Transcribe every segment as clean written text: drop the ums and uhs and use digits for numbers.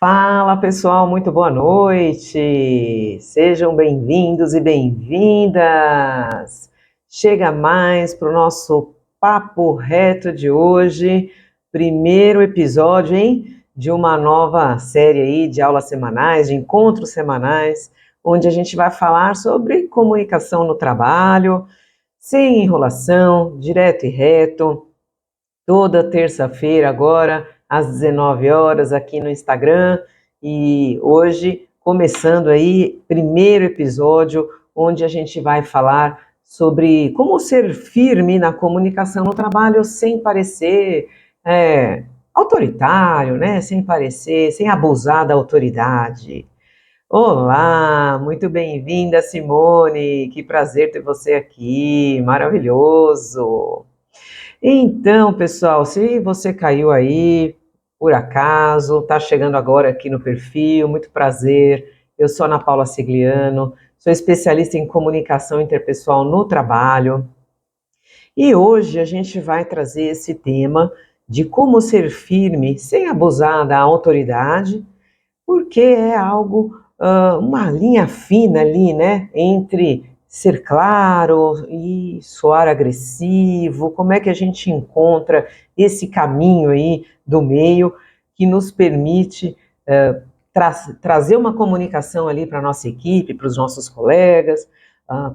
Fala pessoal, muito boa noite, sejam bem-vindos e bem-vindas. Chega mais para o nosso papo reto de hoje, primeiro episódio, de uma nova série aí de aulas semanais, de encontros semanais, onde a gente vai falar sobre comunicação no trabalho, sem enrolação, direto e reto, toda terça-feira agora, às 19 horas, aqui no Instagram. E hoje, começando aí, primeiro episódio, onde a gente vai falar sobre como ser firme na comunicação no trabalho sem parecer autoritário, né? Sem parecer, sem abusar da autoridade. Olá, muito bem-vinda, Simone. Que prazer ter você aqui, maravilhoso. Então, pessoal, se você caiu aí, por acaso, está chegando agora aqui no perfil, muito prazer. Eu sou Ana Paula Sigliano, sou especialista em comunicação interpessoal no trabalho. E hoje a gente vai trazer esse tema de como ser firme sem abusar da autoridade, porque é algo, uma linha fina ali, né, entre ser claro e soar agressivo, como é que a gente encontra esse caminho aí do meio que nos permite trazer uma comunicação ali para a nossa equipe, para os nossos colegas,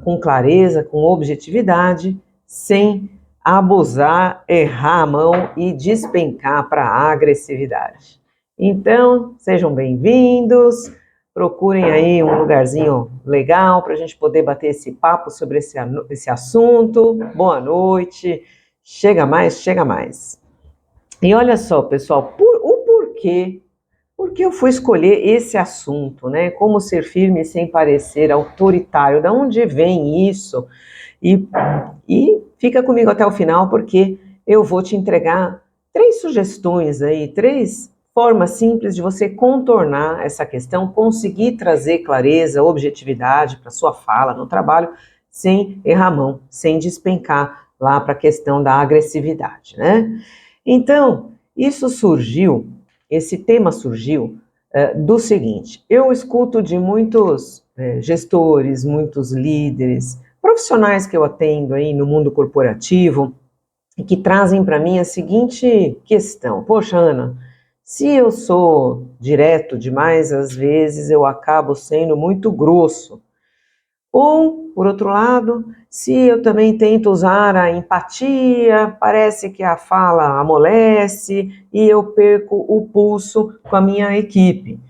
com clareza, com objetividade, sem abusar, errar a mão e despencar para a agressividade. Então, sejam bem-vindos, procurem aí um lugarzinho legal para a gente poder bater esse papo sobre esse assunto. Boa noite, chega mais, chega mais. E olha só, pessoal, o porquê, porque eu fui escolher esse assunto, né? Como ser firme sem parecer autoritário, da onde vem isso? E fica comigo até o final, porque eu vou te entregar 3 sugestões aí, 3 formas simples de você contornar essa questão, conseguir trazer clareza, objetividade para sua fala no trabalho, sem errar a mão, sem despencar lá para a questão da agressividade, né? Então, esse tema surgiu do seguinte: eu escuto de muitos gestores, muitos líderes, profissionais que eu atendo aí no mundo corporativo, e que trazem para mim a seguinte questão: poxa, Ana, se eu sou direto demais, às vezes eu acabo sendo muito grosso. Ou, por outro lado, se eu também tento usar a empatia, parece que a fala amolece e eu perco o pulso com a minha equipe.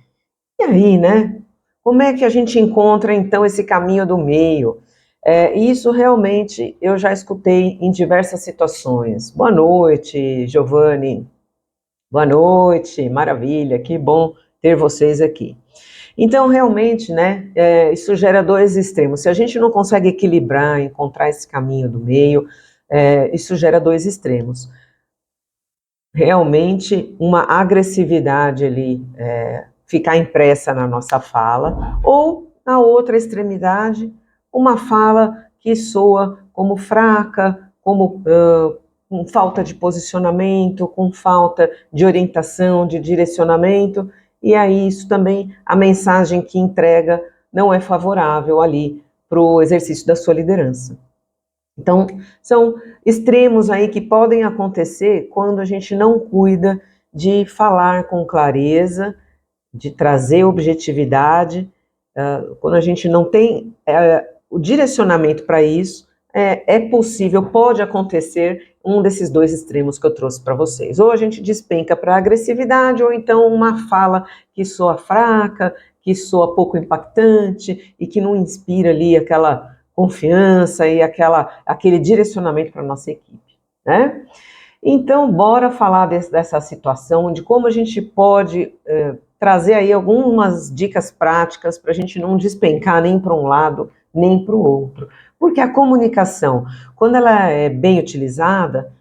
E aí, né? Como é que a gente encontra, então, esse caminho do meio? Isso realmente eu já escutei em diversas situações. Boa noite, Giovanni. Boa noite, maravilha, que bom ter vocês aqui. Então, realmente, né, isso gera 2 extremos. Se a gente não consegue equilibrar, encontrar esse caminho do meio, isso gera 2 extremos. Realmente, uma agressividade ali, ficar impressa na nossa fala, ou, na outra extremidade, uma fala que soa como fraca, como com falta de posicionamento, com falta de orientação, de direcionamento, e aí isso também, a mensagem que entrega não é favorável ali para o exercício da sua liderança. Então, são extremos aí que podem acontecer quando a gente não cuida de falar com clareza, de trazer objetividade, quando a gente não tem o direcionamento para isso, é possível, pode acontecer um desses 2 extremos que eu trouxe para vocês. Ou a gente despenca para a agressividade, ou então uma fala que soa fraca, que soa pouco impactante e que não inspira ali aquela confiança e aquele direcionamento para a nossa equipe, né? Então, bora falar dessa situação, de como a gente pode trazer aí algumas dicas práticas para a gente não despencar nem para um lado, nem para o outro. Porque a comunicação, quando ela é bem utilizada,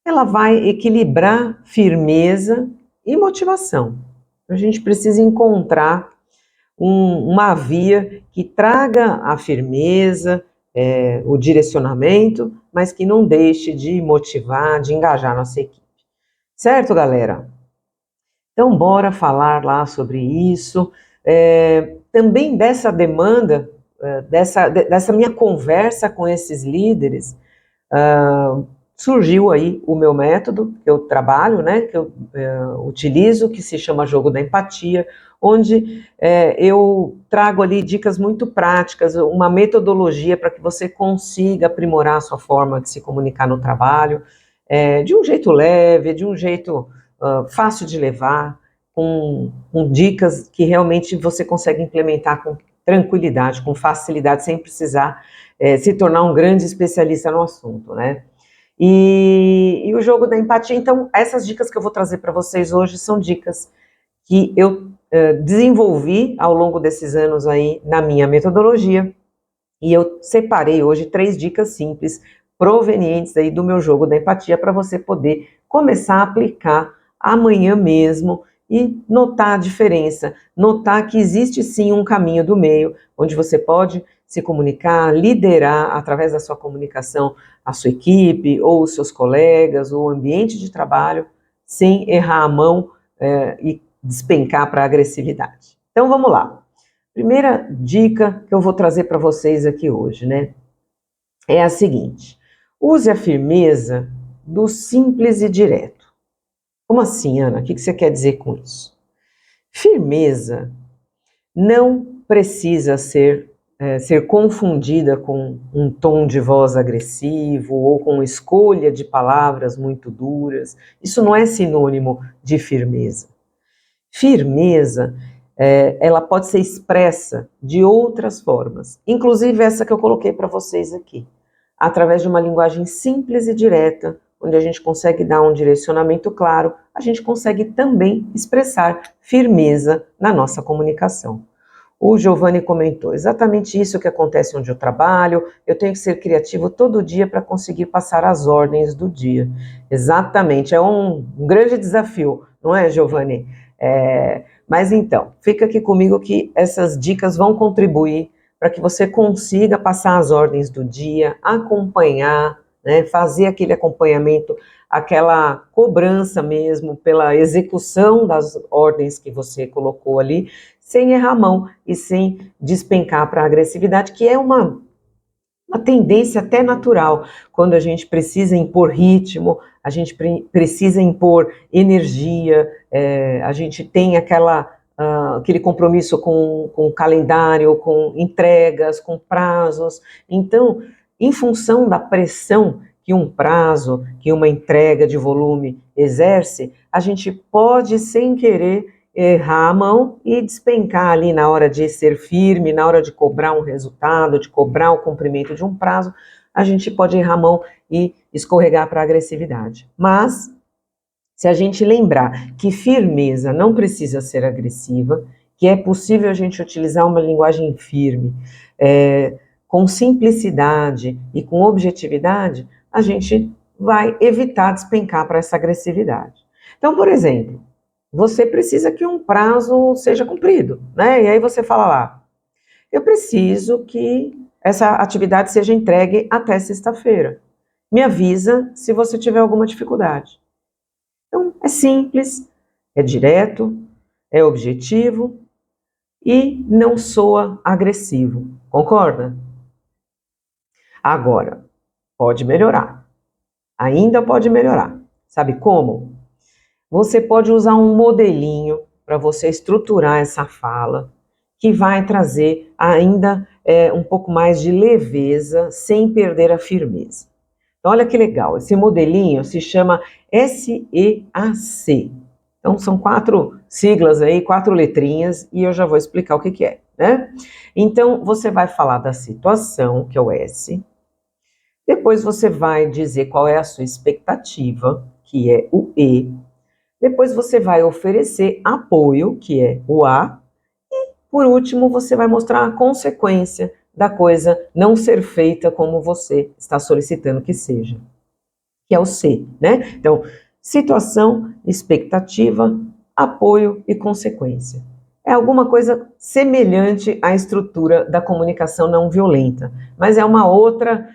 ela vai equilibrar firmeza e motivação. A gente precisa encontrar uma via que traga a firmeza, o direcionamento, mas que não deixe de motivar, de engajar nossa equipe. Certo, galera? Então, bora falar lá sobre isso. Também dessa demanda, dessa minha conversa com esses líderes, surgiu aí o meu método que eu trabalho, né, que eu utilizo, que se chama Jogo da Empatia, onde eu trago ali dicas muito práticas, uma metodologia para que você consiga aprimorar a sua forma de se comunicar no trabalho, de um jeito leve, de um jeito fácil de levar, com dicas que realmente você consegue implementar com tranquilidade, com facilidade, sem precisar se tornar um grande especialista no assunto, né? E o jogo da empatia, então, essas dicas que eu vou trazer para vocês hoje são dicas que eu desenvolvi ao longo desses anos aí na minha metodologia, e eu separei hoje 3 dicas simples, provenientes aí do meu jogo da empatia, para você poder começar a aplicar amanhã mesmo e notar a diferença, notar que existe sim um caminho do meio, onde você pode se comunicar, liderar através da sua comunicação a sua equipe, ou os seus colegas, ou o ambiente de trabalho, sem errar a mão e despencar para a agressividade. Então vamos lá. Primeira dica que eu vou trazer para vocês aqui hoje, né, é a seguinte: use a firmeza do simples e direto. Como assim, Ana? O que você quer dizer com isso? Firmeza não precisa ser confundida com um tom de voz agressivo ou com escolha de palavras muito duras. Isso não é sinônimo de firmeza. Firmeza, ela pode ser expressa de outras formas, inclusive essa que eu coloquei para vocês aqui, através de uma linguagem simples e direta, onde a gente consegue dar um direcionamento claro, a gente consegue também expressar firmeza na nossa comunicação. O Giovanni comentou, exatamente isso que acontece onde eu trabalho, eu tenho que ser criativo todo dia para conseguir passar as ordens do dia. Exatamente, é um grande desafio, não é, Giovanni? Mas então, fica aqui comigo que essas dicas vão contribuir para que você consiga passar as ordens do dia, acompanhar, né, fazer aquele acompanhamento, aquela cobrança mesmo pela execução das ordens que você colocou ali, sem errar a mão e sem despencar para a agressividade, que é uma tendência até natural, quando a gente precisa impor ritmo, a gente precisa impor energia, a gente tem aquele compromisso com o calendário, com entregas, com prazos. Então, em função da pressão que um prazo, que uma entrega de volume exerce, a gente pode, sem querer, errar a mão e despencar ali na hora de ser firme, na hora de cobrar um resultado, de cobrar o cumprimento de um prazo, a gente pode errar a mão e escorregar para a agressividade. Mas, se a gente lembrar que firmeza não precisa ser agressiva, que é possível a gente utilizar uma linguagem firme, com simplicidade e com objetividade, a gente vai evitar despencar para essa agressividade. Então, por exemplo, você precisa que um prazo seja cumprido, né? E aí você fala lá, eu preciso que essa atividade seja entregue até sexta-feira. Me avisa se você tiver alguma dificuldade. Então, é simples, é direto, é objetivo e não soa agressivo. Concorda? Agora, pode melhorar. Ainda pode melhorar. Sabe como? Você pode usar um modelinho para você estruturar essa fala, que vai trazer ainda um pouco mais de leveza, sem perder a firmeza. Então, olha que legal, esse modelinho se chama SEAC. Então, são 4 siglas aí, 4 letrinhas, e eu já vou explicar o que é, né? Então, você vai falar da situação, que é o S. Depois você vai dizer qual é a sua expectativa, que é o E. Depois você vai oferecer apoio, que é o A. E, por último, você vai mostrar a consequência da coisa não ser feita como você está solicitando que seja, que é o C, né? Então, situação, expectativa, apoio e consequência. É alguma coisa semelhante à estrutura da comunicação não violenta, mas é uma outra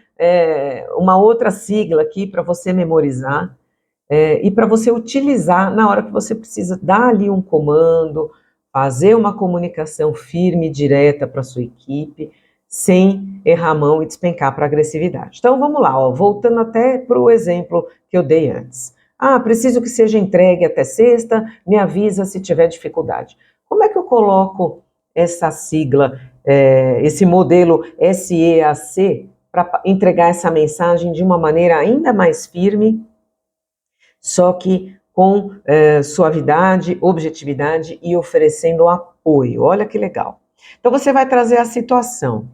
sigla aqui para você memorizar, e para você utilizar na hora que você precisa dar ali um comando, fazer uma comunicação firme e direta para a sua equipe, sem errar a mão e despencar para agressividade. Então vamos lá, ó, voltando até para o exemplo que eu dei antes. Ah, preciso que seja entregue até sexta, me avisa se tiver dificuldade. Como é que eu coloco essa sigla, esse modelo SEAC, para entregar essa mensagem de uma maneira ainda mais firme, só que com suavidade, objetividade e oferecendo apoio? Olha que legal. Então você vai trazer a situação.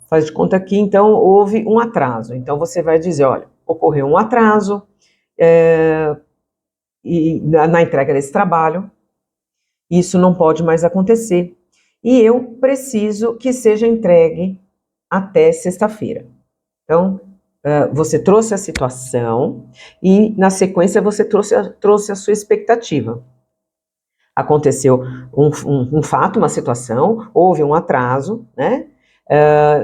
Faz de conta que então houve um atraso. Então você vai dizer, olha, ocorreu um atraso na entrega desse trabalho, isso não pode mais acontecer. E eu preciso que seja entregue até sexta-feira. Então, você trouxe a situação e, na sequência, você trouxe a sua expectativa. Aconteceu um fato, uma situação, houve um atraso, né?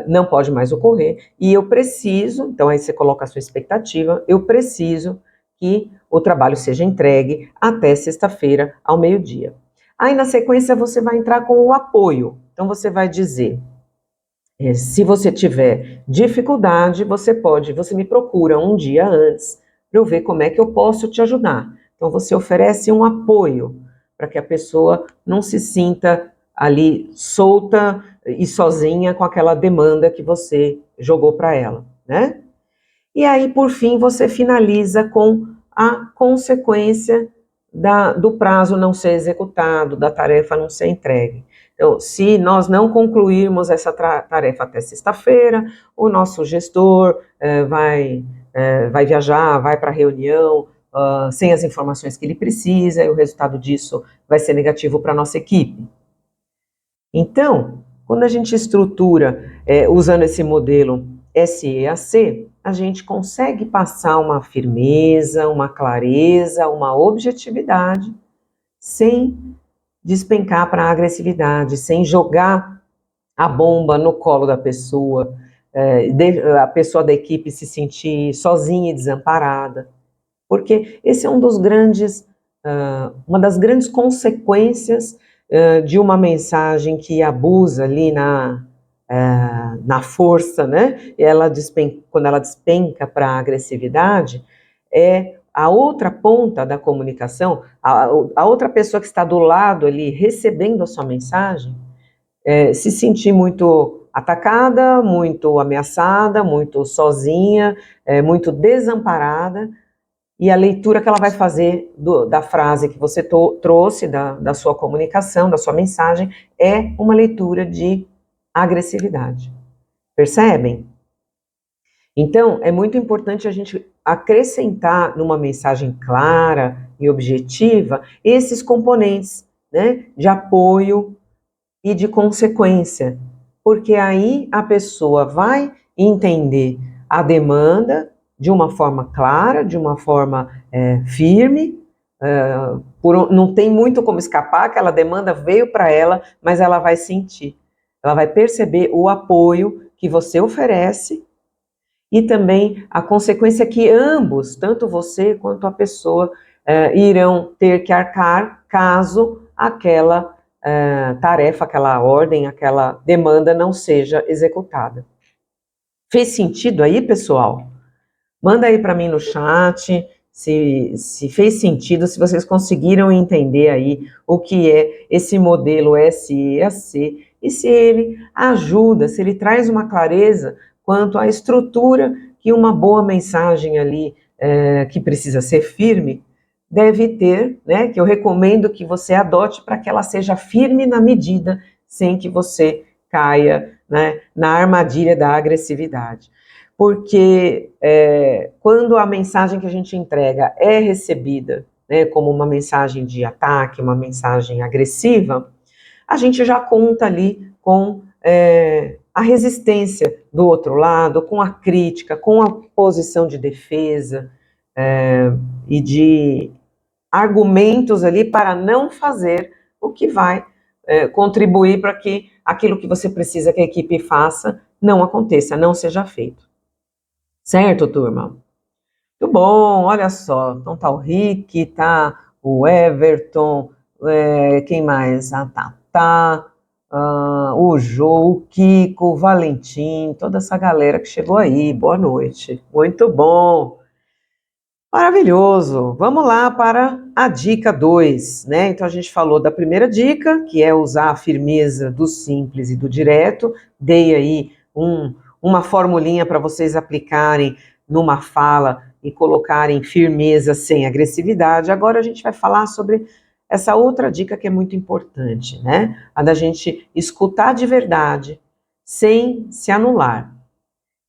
Não pode mais ocorrer, e eu preciso, então aí você coloca a sua expectativa, eu preciso que o trabalho seja entregue até sexta-feira, ao meio-dia. Aí, na sequência, você vai entrar com o apoio. Então, você vai dizer, se você tiver dificuldade, você me procura um dia antes, para eu ver como é que eu posso te ajudar. Então, você oferece um apoio, para que a pessoa não se sinta ali solta e sozinha com aquela demanda que você jogou para ela, né? E aí, por fim, você finaliza com a consequência do prazo não ser executado, da tarefa não ser entregue. Então, se nós não concluirmos essa tarefa até sexta-feira, o nosso gestor vai viajar, vai para a reunião, sem as informações que ele precisa, e o resultado disso vai ser negativo para a nossa equipe. Então, quando a gente estrutura usando esse modelo SEAC, a gente consegue passar uma firmeza, uma clareza, uma objetividade, sem despencar para a agressividade, sem jogar a bomba no colo da pessoa, a pessoa da equipe se sentir sozinha e desamparada, porque esse é uma das grandes consequências de uma mensagem que abusa ali na força, né? Quando ela despenca para a agressividade, a outra ponta da comunicação, a outra pessoa que está do lado ali recebendo a sua mensagem, se sentir muito atacada, muito ameaçada, muito sozinha, muito desamparada, e a leitura que ela vai fazer da frase que você trouxe, da sua comunicação, da sua mensagem, é uma leitura de agressividade. Percebem? Então, é muito importante a gente acrescentar numa mensagem clara e objetiva esses componentes, né, de apoio e de consequência, porque aí a pessoa vai entender a demanda de uma forma clara, de uma forma firme, não tem muito como escapar, aquela demanda veio para ela, mas ela vai sentir, ela vai perceber o apoio que você oferece e também a consequência que ambos, tanto você quanto a pessoa, irão ter que arcar caso aquela tarefa, aquela ordem, aquela demanda não seja executada. Fez sentido aí, pessoal? Manda aí para mim no chat se fez sentido, se vocês conseguiram entender aí o que é esse modelo SEAC e se ele ajuda, se ele traz uma clareza quanto à estrutura que uma boa mensagem ali, que precisa ser firme, deve ter, né, que eu recomendo que você adote para que ela seja firme na medida, sem que você caia, né, na armadilha da agressividade. Porque quando a mensagem que a gente entrega é recebida, né, como uma mensagem de ataque, uma mensagem agressiva, a gente já conta ali com a resistência do outro lado, com a crítica, com a posição de defesa e de argumentos ali para não fazer o que vai contribuir para que aquilo que você precisa que a equipe faça não aconteça, não seja feito. Certo, turma? Muito bom, olha só. Então tá o Rick, tá o Everton, quem mais? A Tatá, o Jô, o Kiko, o Valentim, toda essa galera que chegou aí. Boa noite. Muito bom. Maravilhoso. Vamos lá para a dica 2, né? Então a gente falou da primeira dica, que é usar a firmeza do simples e do direto. Dei aí uma formulinha para vocês aplicarem numa fala e colocarem firmeza sem agressividade. Agora a gente vai falar sobre essa outra dica que é muito importante, né? A da gente escutar de verdade sem se anular.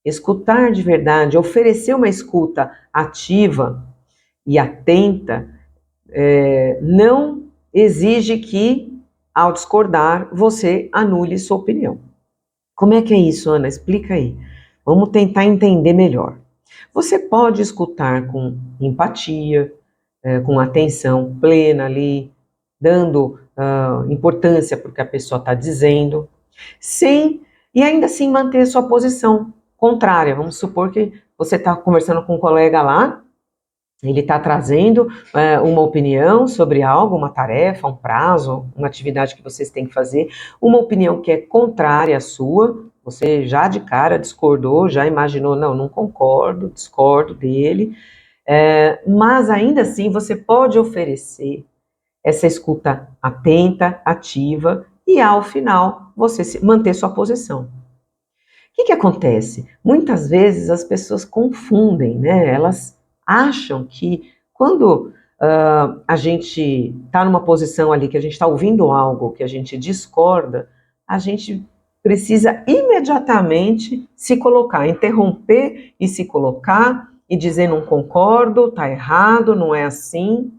Escutar de verdade, oferecer uma escuta ativa e atenta, não exige que, ao discordar, você anule sua opinião. Como é que é isso, Ana? Explica aí. Vamos tentar entender melhor. Você pode escutar com empatia, com atenção plena ali, dando importância para o que a pessoa está dizendo, sem, e ainda assim manter sua posição contrária. Vamos supor que você está conversando com um colega lá, ele está trazendo uma opinião sobre algo, uma tarefa, um prazo, uma atividade que vocês têm que fazer, uma opinião que é contrária à sua, você já de cara discordou, já imaginou, não concordo, discordo dele, mas ainda assim você pode oferecer essa escuta atenta, ativa, e ao final você manter sua posição. O que acontece? Muitas vezes as pessoas confundem, né? Elas acham que quando a gente está numa posição ali, que a gente está ouvindo algo, que a gente discorda, a gente precisa imediatamente se colocar, interromper e se colocar e dizer não concordo, está errado, não é assim,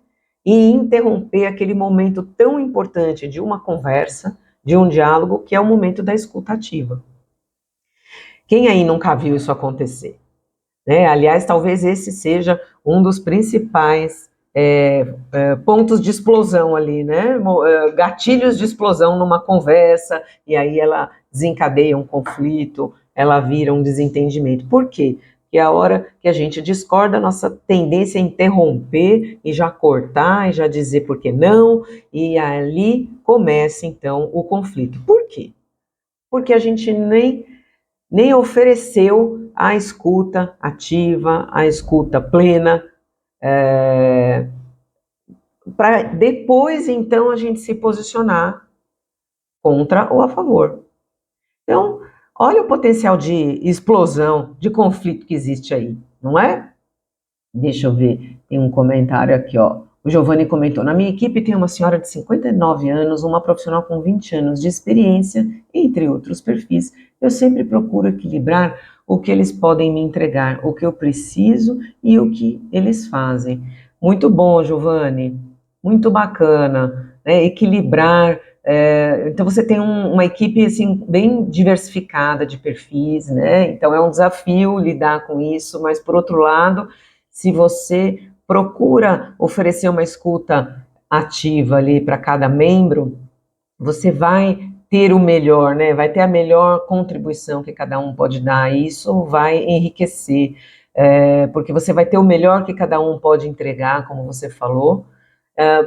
e interromper aquele momento tão importante de uma conversa, de um diálogo, que é o momento da escuta ativa. Quem aí nunca viu isso acontecer? Né? Aliás, talvez esse seja um dos principais pontos de explosão ali, né? Gatilhos de explosão numa conversa, e aí ela desencadeia um conflito, ela vira um desentendimento. Por quê? Porque a hora que a gente discorda, a nossa tendência é interromper e já cortar e já dizer por que não, e ali começa então o conflito. Por quê? Porque a gente nem ofereceu a escuta ativa, a escuta plena, para depois, então, a gente se posicionar contra ou a favor. Então, olha o potencial de explosão, de conflito que existe aí, não é? Deixa eu ver, tem um comentário aqui, ó. O Giovanni comentou, na minha equipe tem uma senhora de 59 anos, uma profissional com 20 anos de experiência, entre outros perfis. Eu sempre procuro equilibrar o que eles podem me entregar, o que eu preciso e o que eles fazem. Muito bom, Giovanni, muito bacana, né? Equilibrar. Então você tem uma equipe assim bem diversificada de perfis, né? Então é um desafio lidar com isso, mas por outro lado, se você procura oferecer uma escuta ativa ali para cada membro, você vai ter o melhor, né? Vai ter a melhor contribuição que cada um pode dar, e isso vai enriquecer, porque você vai ter o melhor que cada um pode entregar, como você falou,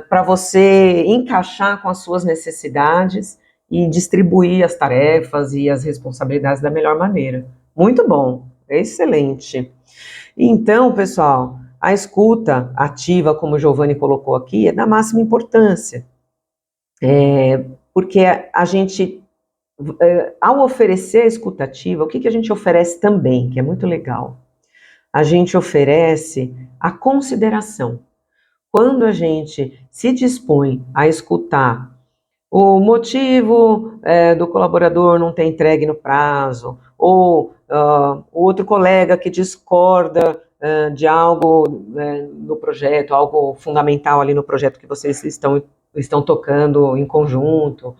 para você encaixar com as suas necessidades e distribuir as tarefas e as responsabilidades da melhor maneira. Muito bom, excelente. Então, pessoal, a escuta ativa, como o Giovanni colocou aqui, é da máxima importância, porque a gente, ao oferecer a escuta ativa, o que a gente oferece também, que é muito legal? A gente oferece a consideração. Quando a gente se dispõe a escutar o motivo do colaborador não ter entregue no prazo, ou o outro colega que discorda de algo no projeto, algo fundamental ali no projeto que vocês estão tocando em conjunto.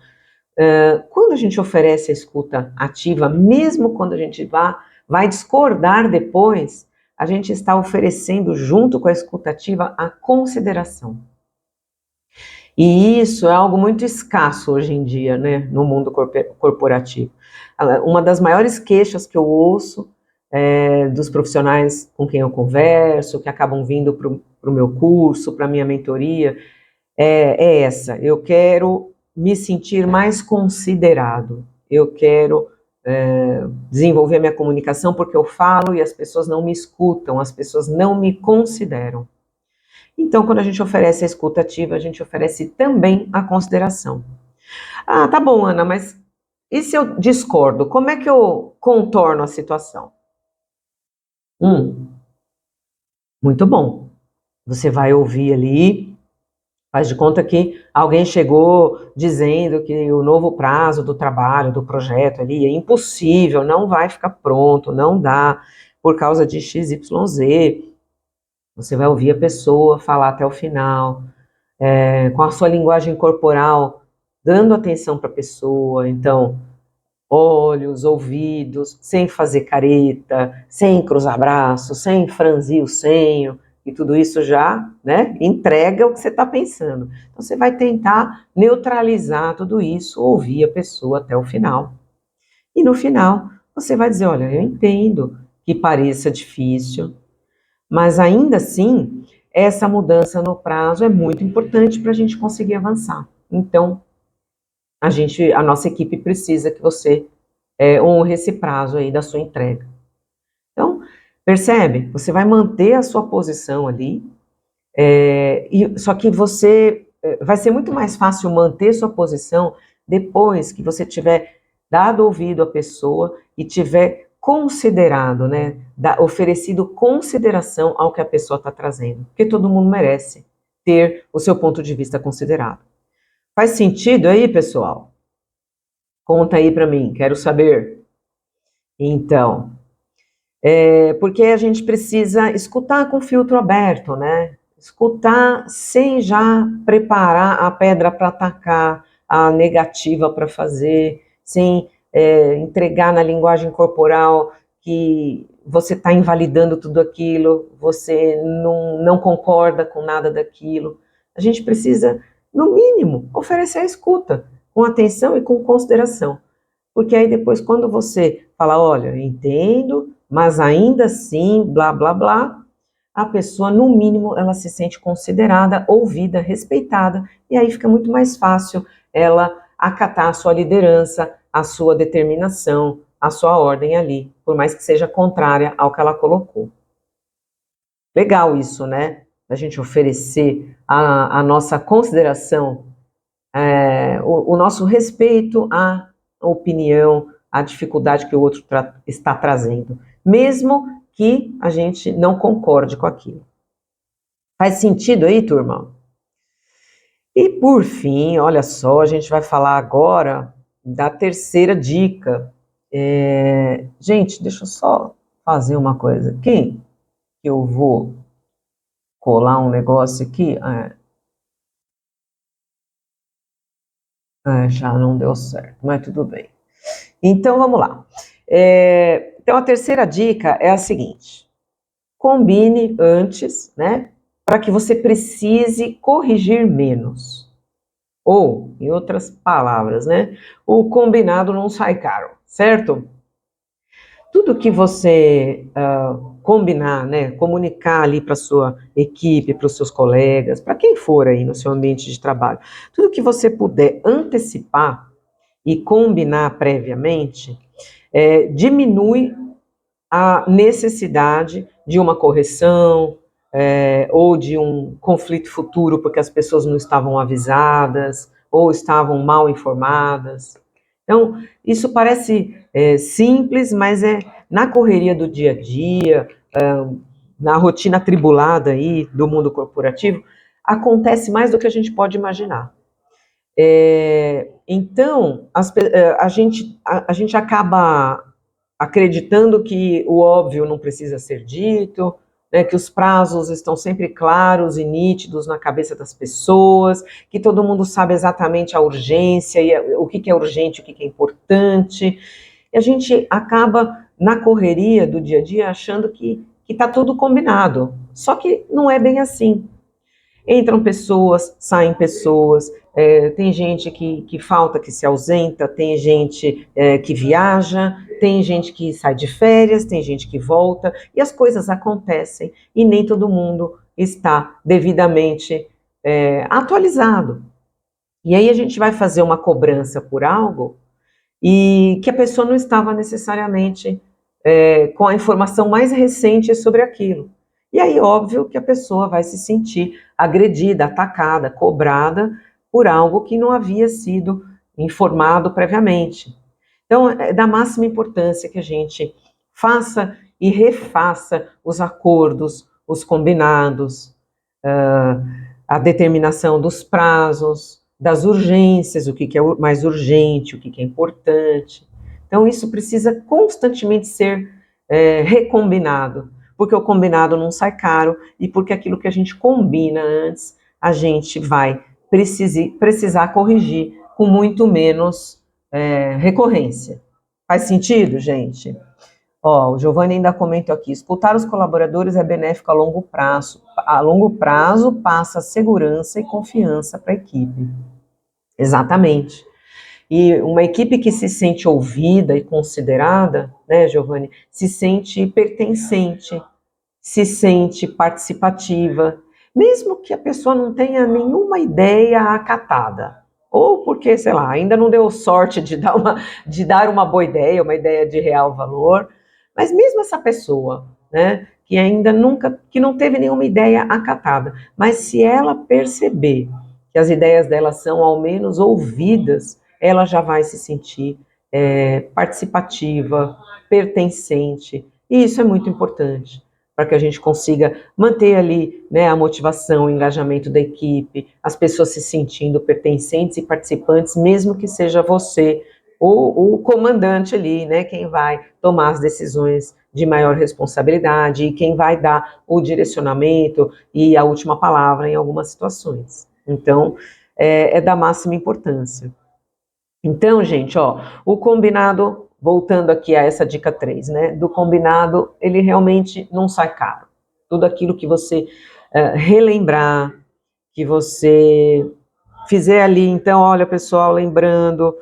Quando a gente oferece a escuta ativa, mesmo quando a gente vai discordar depois, a gente está oferecendo, junto com a escuta ativa, a consideração. E isso é algo muito escasso hoje em dia, né, no mundo corporativo. Uma das maiores queixas que eu ouço dos profissionais com quem eu converso, que acabam vindo para o meu curso, para a minha mentoria, é essa. Eu quero me sentir mais considerado. Eu quero desenvolver a minha comunicação porque eu falo e as pessoas não me escutam, as pessoas não me consideram. Então, quando a gente oferece a escuta ativa, a gente oferece também a consideração. Ah, tá bom, Ana, mas e se eu discordo? Como é que eu contorno a situação? Muito bom. Você vai ouvir ali, faz de conta que alguém chegou dizendo que o novo prazo do trabalho, do projeto ali é impossível, não vai ficar pronto, não dá, por causa de XYZ. Você vai ouvir a pessoa falar até o final, com a sua linguagem corporal, dando atenção para a pessoa. Então, olhos, ouvidos, sem fazer careta, sem cruzar braços, sem franzir o senho, e tudo isso já, né, entrega o que você está pensando. Então, você vai tentar neutralizar tudo isso, ouvir a pessoa até o final. E no final, você vai dizer, olha, eu entendo que pareça difícil, mas ainda assim, essa mudança no prazo é muito importante para a gente conseguir avançar. Então, a nossa equipe precisa que você honre esse prazo aí da sua entrega. Então, percebe? Você vai manter a sua posição ali, só que vai ser muito mais fácil manter sua posição depois que você tiver dado ouvido à pessoa e tiver considerado, né, oferecido consideração ao que a pessoa está trazendo, porque todo mundo merece ter o seu ponto de vista considerado. Faz sentido aí, pessoal? Conta aí para mim, quero saber. Então, porque a gente precisa escutar com o filtro aberto, né? Escutar sem já preparar a pedra para atacar, a negativa para fazer, sem entregar na linguagem corporal que você está invalidando tudo aquilo, você não concorda com nada daquilo. A gente precisa, no mínimo, oferecer a escuta, com atenção e com consideração. Porque aí depois, quando você fala, olha, eu entendo, mas ainda assim, blá, blá, blá, a pessoa, no mínimo, ela se sente considerada, ouvida, respeitada, e aí fica muito mais fácil ela acatar a sua liderança, a sua determinação, a sua ordem ali, por mais que seja contrária ao que ela colocou. Legal isso, né? A gente oferecer a nossa consideração, o nosso respeito à opinião, à dificuldade que o outro está trazendo, mesmo que a gente não concorde com aquilo. Faz sentido aí, turma? E por fim, olha só, a gente vai falar agora da terceira dica. Gente, deixa eu só fazer uma coisa aqui, que eu vou colar um negócio aqui. Já não deu certo, mas tudo bem. Então, vamos lá. Então, a terceira dica é a seguinte: combine antes, né, para que você precise corrigir menos. Ou, em outras palavras, né, o combinado não sai caro, certo? Tudo que você combinar, né, comunicar ali para a sua equipe, para os seus colegas, para quem for aí no seu ambiente de trabalho, tudo que você puder antecipar e combinar previamente, diminui a necessidade de uma correção ou de um conflito futuro porque as pessoas não estavam avisadas ou estavam mal informadas. Então, isso parece simples, mas na correria do dia a dia, na rotina atribulada aí do mundo corporativo, acontece mais do que a gente pode imaginar. Então, a gente acaba acreditando que o óbvio não precisa ser dito, né, que os prazos estão sempre claros e nítidos na cabeça das pessoas, que todo mundo sabe exatamente a urgência, e o que é urgente, o que é importante. E a gente acaba, na correria do dia a dia, achando que está tudo combinado. Só que não é bem assim. Entram pessoas, saem pessoas, tem gente que falta, que se ausenta, tem gente que viaja, tem gente que sai de férias, tem gente que volta, e as coisas acontecem, e nem todo mundo está devidamente atualizado. E aí a gente vai fazer uma cobrança por algo e que a pessoa não estava necessariamente com a informação mais recente sobre aquilo. E aí, óbvio que a pessoa vai se sentir agredida, atacada, cobrada por algo que não havia sido informado previamente. Então, é da máxima importância que a gente faça e refaça os acordos, os combinados, a determinação dos prazos, das urgências, o que é mais urgente, o que é importante. Então, isso precisa constantemente ser recombinado, porque o combinado não sai caro e porque aquilo que a gente combina antes, a gente vai precisar corrigir com muito menos recorrência. Faz sentido, gente? Ó, o Giovanni ainda comenta aqui, escutar os colaboradores é benéfico a longo prazo. A longo prazo passa segurança e confiança para a equipe. Exatamente. E uma equipe que se sente ouvida e considerada, né, Giovanni, se sente pertencente, se sente participativa, mesmo que a pessoa não tenha nenhuma ideia acatada. Ou porque, sei lá, ainda não deu sorte de dar uma boa ideia, uma ideia de real valor, mas mesmo essa pessoa, né, que ainda nunca, que não teve nenhuma ideia acatada, mas se ela perceber que as ideias dela são ao menos ouvidas, ela já vai se sentir participativa, pertencente, e isso é muito importante para que a gente consiga manter ali, né, a motivação, o engajamento da equipe, as pessoas se sentindo pertencentes e participantes, mesmo que seja você ou o comandante ali, né, quem vai tomar as decisões de maior responsabilidade e quem vai dar o direcionamento e a última palavra em algumas situações. Então, é da máxima importância. Então, gente, ó, o combinado, voltando aqui a essa dica 3, né, do combinado, ele realmente não sai caro. Tudo aquilo que você relembrar, que você fizer ali, então, olha, pessoal, lembrando,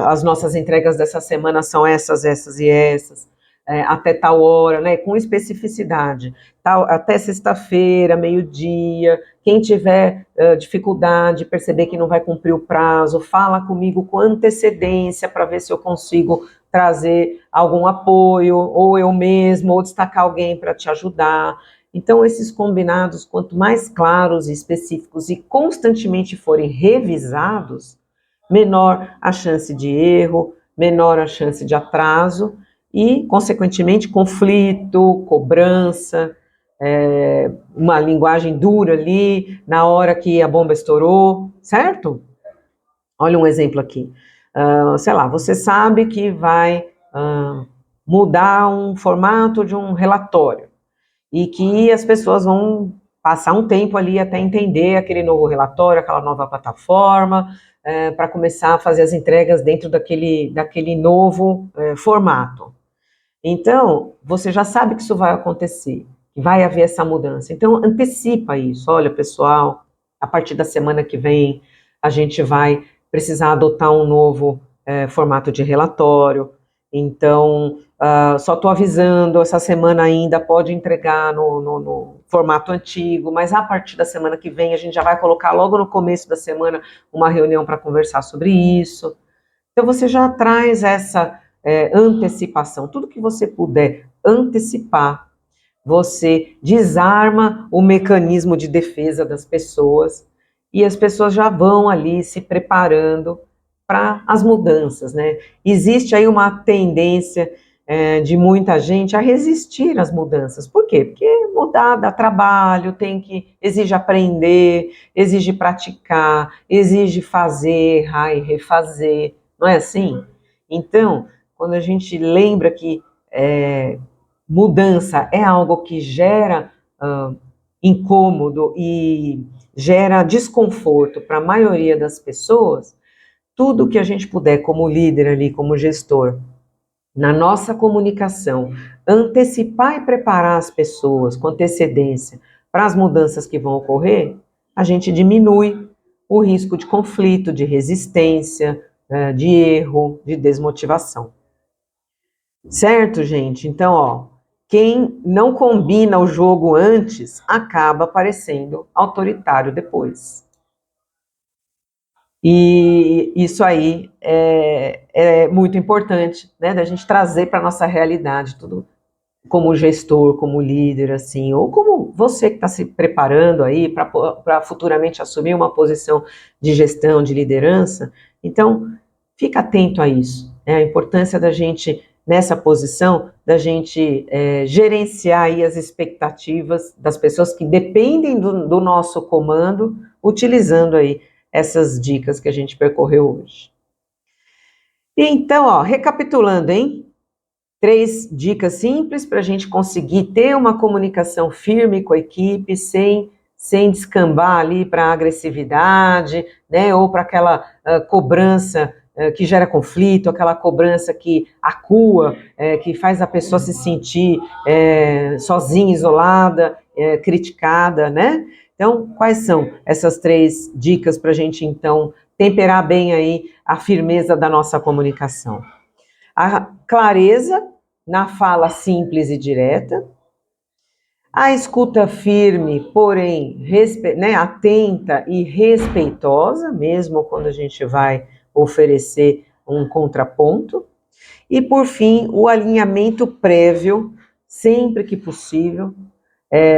as nossas entregas dessa semana são essas, essas e essas, até tal hora, né, com especificidade, até sexta-feira, meio-dia, quem tiver dificuldade, perceber que não vai cumprir o prazo, fala comigo com antecedência para ver se eu consigo trazer algum apoio, ou eu mesmo, ou destacar alguém para te ajudar. Então, esses combinados, quanto mais claros e específicos e constantemente forem revisados, menor a chance de erro, menor a chance de atraso e, consequentemente, conflito, cobrança, uma linguagem dura ali na hora que a bomba estourou, certo? Olha um exemplo aqui. Sei lá, você sabe que vai mudar um formato de um relatório e que as pessoas vão passar um tempo ali até entender aquele novo relatório, aquela nova plataforma, para começar a fazer as entregas dentro daquele novo formato. Então, você já sabe que isso vai acontecer, que vai haver essa mudança. Então, antecipa isso. Olha, pessoal, a partir da semana que vem, a gente vai precisar adotar um novo formato de relatório. Então, só estou avisando, essa semana ainda pode entregar no formato antigo, mas a partir da semana que vem a gente já vai colocar logo no começo da semana uma reunião para conversar sobre isso. Então, você já traz essa antecipação. Tudo que você puder antecipar, você desarma o mecanismo de defesa das pessoas e as pessoas já vão ali se preparando para as mudanças, né? Existe aí uma tendência de muita gente a resistir às mudanças. Por quê? Porque mudar dá trabalho, exige aprender, exige praticar, exige fazer, errar e refazer, não é assim? Então, quando a gente lembra que mudança é algo que gera incômodo e gera desconforto para a maioria das pessoas, tudo que a gente puder como líder ali, como gestor, na nossa comunicação, antecipar e preparar as pessoas com antecedência para as mudanças que vão ocorrer, a gente diminui o risco de conflito, de resistência, de erro, de desmotivação. Certo, gente? Então, ó, quem não combina o jogo antes acaba parecendo autoritário depois. E isso aí é muito importante, né, da gente trazer para a nossa realidade, tudo como gestor, como líder, assim, ou como você que está se preparando aí para futuramente assumir uma posição de gestão, de liderança. Então, fica atento a isso, né, a importância da gente, nessa posição, da gente gerenciar aí as expectativas das pessoas que dependem do nosso comando, utilizando aí essas dicas que a gente percorreu hoje. Então, ó, recapitulando, hein? 3 dicas simples para a gente conseguir ter uma comunicação firme com a equipe, sem descambar ali para agressividade, né? Ou para aquela cobrança que gera conflito, aquela cobrança que acua, que faz a pessoa se sentir sozinha, isolada, criticada, né? Então, quais são essas 3 dicas para a gente, então, temperar bem aí a firmeza da nossa comunicação? A clareza na fala simples e direta, a escuta firme, porém atenta e respeitosa, mesmo quando a gente vai oferecer um contraponto, e por fim, o alinhamento prévio, sempre que possível,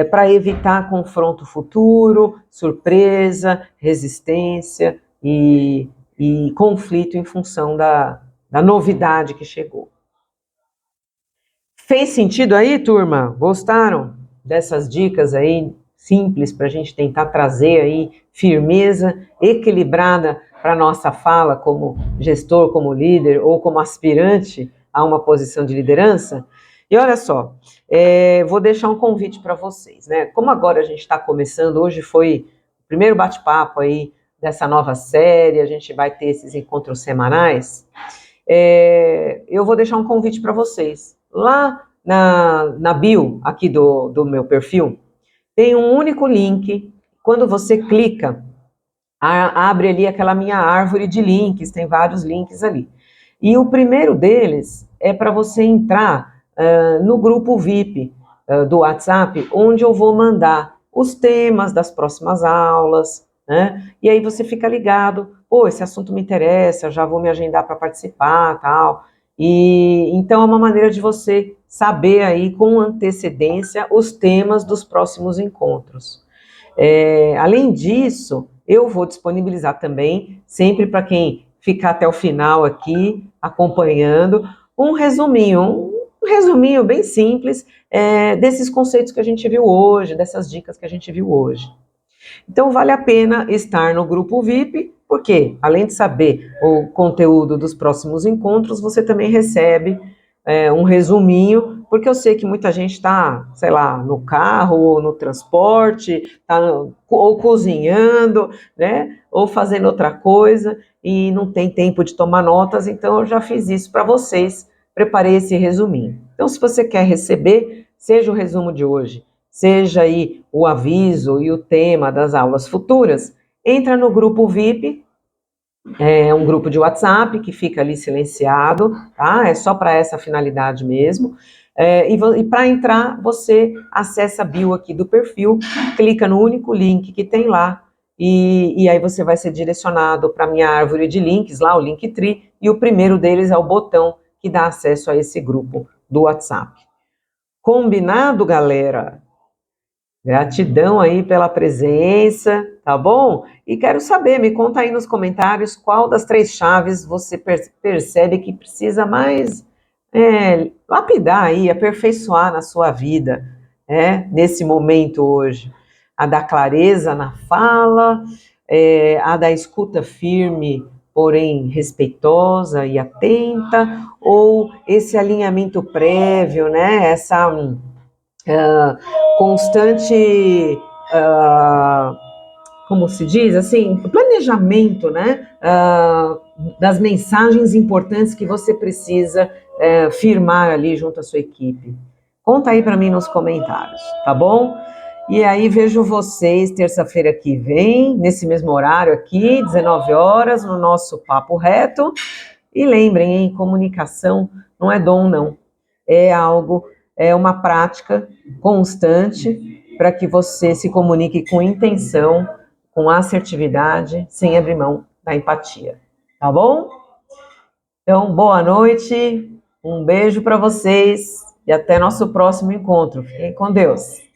para evitar confronto futuro, surpresa, resistência e conflito em função da novidade que chegou. Fez sentido aí, turma? Gostaram dessas dicas aí simples para a gente tentar trazer aí firmeza equilibrada para a nossa fala como gestor, como líder ou como aspirante a uma posição de liderança? E olha só, vou deixar um convite para vocês, né? Como agora a gente está começando, hoje foi o primeiro bate-papo aí dessa nova série, a gente vai ter esses encontros semanais. Eu vou deixar um convite para vocês. Lá na bio aqui do meu perfil, tem um único link. Quando você clica, abre ali aquela minha árvore de links, tem vários links ali. E o primeiro deles é para você entrar no grupo VIP do WhatsApp, onde eu vou mandar os temas das próximas aulas, né? E aí você fica ligado, esse assunto me interessa, já vou me agendar para participar, tal. E então é uma maneira de você saber aí com antecedência os temas dos próximos encontros. Além disso, eu vou disponibilizar também, sempre para quem ficar até o final aqui, acompanhando, um resuminho bem simples desses conceitos que a gente viu hoje, dessas dicas que a gente viu hoje. Então, vale a pena estar no grupo VIP, porque, além de saber o conteúdo dos próximos encontros, você também recebe um resuminho, porque eu sei que muita gente está, sei lá, no carro, ou no transporte, ou cozinhando, né, ou fazendo outra coisa, e não tem tempo de tomar notas, então eu já fiz isso para vocês, preparei esse resuminho. Então, se você quer receber, seja o resumo de hoje, seja aí o aviso e o tema das aulas futuras, entra no grupo VIP, é um grupo de WhatsApp que fica ali silenciado, tá? É só para essa finalidade mesmo. E para entrar, você acessa a bio aqui do perfil, clica no único link que tem lá, e aí você vai ser direcionado para a minha árvore de links, lá o Linktree, e o primeiro deles é o botão que dá acesso a esse grupo do WhatsApp. Combinado, galera? Gratidão aí pela presença, tá bom? E quero saber, me conta aí nos comentários qual das 3 chaves você percebe que precisa mais lapidar aí, aperfeiçoar na sua vida, nesse momento hoje. A da clareza na fala, a da escuta firme, porém respeitosa e atenta, ou esse alinhamento prévio, né? Essa constante, como se diz, assim, planejamento, né, das mensagens importantes que você precisa firmar ali junto à sua equipe. Conta aí para mim nos comentários, tá bom? E aí vejo vocês terça-feira que vem, nesse mesmo horário aqui, 19 horas, no nosso Papo Reto. E lembrem, hein, comunicação não é dom, não. É algo, é uma prática constante para que você se comunique com intenção, com assertividade, sem abrir mão da empatia. Tá bom? Então, boa noite, um beijo para vocês e até nosso próximo encontro. Fiquem com Deus.